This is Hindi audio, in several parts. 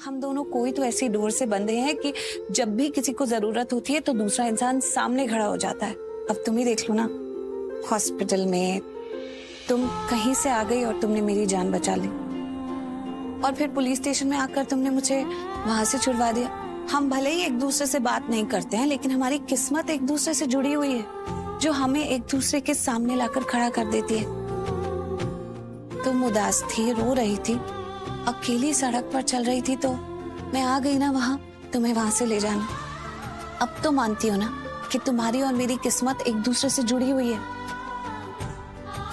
हम दोनों कोई तो ऐसी डोर से बंधे हैं कि जब भी किसी को जरूरत होती है तो दूसरा इंसान सामने खड़ा हो जाता है। अब तुम ही देख लो ना, हॉस्पिटल में तुम कहीं से आ गई और तुमने मेरी जान बचा ली, और फिर पुलिस स्टेशन में आकर तुमने मुझे वहां से छुड़वा दिया। हम भले ही एक दूसरे से बात नहीं करते हैं, लेकिन हमारी किस्मत एक दूसरे से जुड़ी हुई है, जो हमें एक दूसरे के सामने लाकर खड़ा कर देती है। तुम उदास थी, रो रही थी, अकेली सड़क पर चल रही थी, तो मैं आ गई ना वहां, तुम्हें वहां से ले जाना। अब तो मानती हो ना कि तुम्हारी और मेरी किस्मत एक दूसरे से जुड़ी हुई है।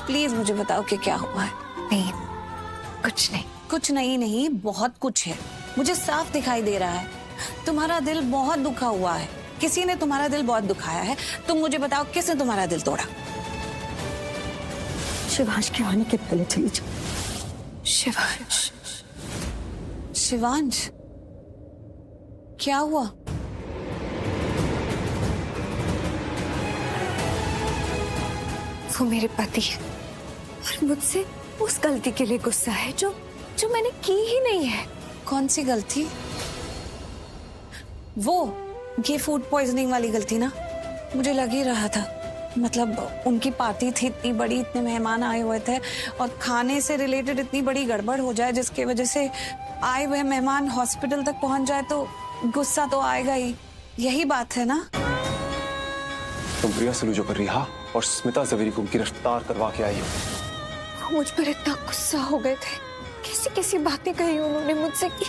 प्लीज मुझे बताओ कि क्या हुआ है। नहीं, कुछ नहीं। कुछ नहीं, बहुत कुछ है। मुझे साफ दिखाई दे रहा है तुम्हारा दिल बहुत दुखा हुआ है। किसी ने तुम्हारा दिल बहुत दुखाया है। तुम मुझे बताओ, किसने तुम्हारा दिल तोड़ा? शिवांश के आने के पहले चली जाओ। शिवांश, क्या हुआ? वो मेरे पति है और मुझसे उस गलती के लिए गुस्सा है जो मैंने की ही नहीं है। कौन सी गलती? वो ये फूड पॉइजनिंग वाली गलती ना? मुझे लग ही रहा था। मतलब उनकी पार्टी थी इतनी बड़ी, इतने मेहमान आए हुए थे, और खाने से रिलेटेड इतनी बड़ी गड़बड़ हो जाए जिसकी वजह से आए हुए मेहमान हॉस्पिटल तक पहुंच जाए तो गुस्सा तो आएगा ही। यही बात है ना? तुम प्रिया सलूजा पर रिहा और स्मिता जवेरी को गिरफ्तार करवा के आई हो। मुझ पर इतना गुस्सा हो गए थे, कैसी कैसी बातें कही उन्होंने मुझसे की,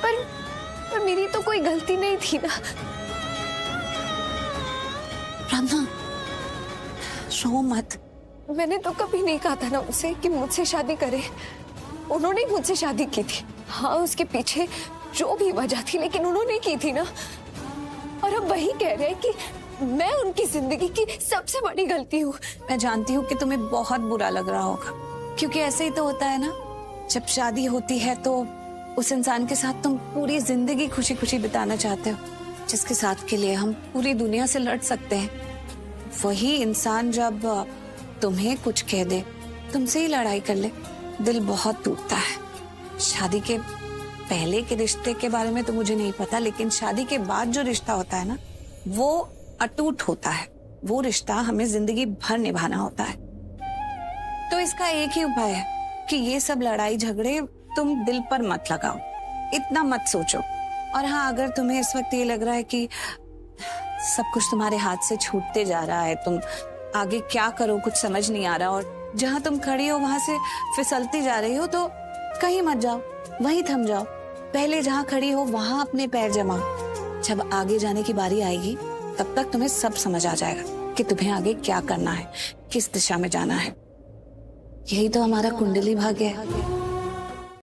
पर मेरी तो कोई गलती नहीं थी ना। राधा, रो मत। मैंने तो कभी नहीं कहा था ना उनसे कि मुझसे शादी करे। उन्होंने ही मुझसे शादी की थी। हाँ, उसके पीछे जो भी वजह थी, लेकिन उन्होंने की थी ना। और अब वही कह रहे हैं कि मैं उनकी जिंदगी की सबसे बड़ी गलती हूँ। मैं जानती हूँ कि तुम्हें बहुत बुरा लग रहा होगा, क्योंकि ऐसे ही तो होता है ना, जब शादी होती है तो उस इंसान के साथ तुम पूरी जिंदगी खुशी खुशी बिताना चाहते हो, जिसके साथ के लिए हम पूरी दुनिया से लड़ सकते हैं। वही इंसान जब तुम्हें कुछ कह दे, तुमसे ही लड़ाई कर ले, दिल बहुत टूटता है। शादी के पहले के रिश्ते के बारे में तो मुझे नहीं पता, लेकिन शादी के बाद जो रिश्ता होता है ना, वो अटूट होता है। वो रिश्ता हमें जिंदगी भर निभाना होता है। तो इसका एक ही उपाय है कि ये सब लड़ाई झगड़े तुम दिल पर मत लगाओ, इतना मत सोचो। और हाँ, अगर तुम्हें इस वक्त ये लग रहा है कि सब कुछ तुम्हारे हाथ से छूटते जा रहा है, तुम आगे क्या करो कुछ समझ नहीं आ रहा, और जहां तुम खड़ी हो वहां से फिसलती जा रही हो, तो कहीं मत जाओ, वहीं थम जाओ। पहले जहां खड़ी हो वहां अपने पैर जमाओ। जब आगे जाने की बारी आएगी तब तक तुम्हें सब समझ आ जाएगा कि तुम्हें आगे क्या करना है, किस दिशा में जाना है। यही तो हमारा कुंडली भाग्य है।